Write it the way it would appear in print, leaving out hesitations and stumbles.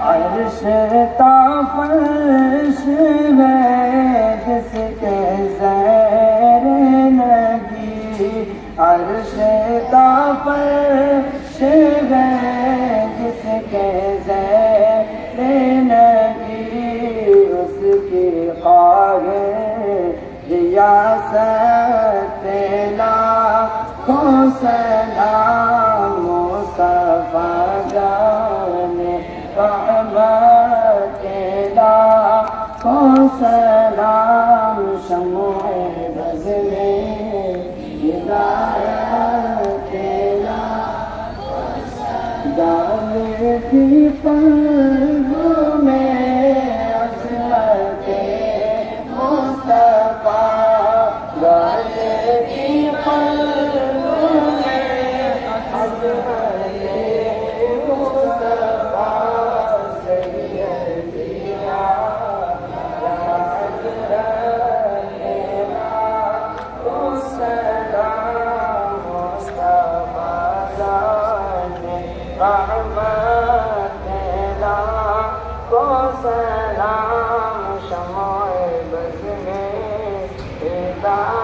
عرش تا فرش ہے جس کے زیر نگی، عرش تا فرش ہے جس کے زیر نگی، اس کی خواہش ریاست لاکھوں سلام مصطفیٰ جان رحمت لاکھوں سلام، شمع بز میں ہدایت لاکھوں سلام، ڈالتی پلکوں میں عظمت مصطفیٰ، ڈالتی پلکوں میں عظمت رحمت لاکھوں سلام، شمع بز میں ہدایت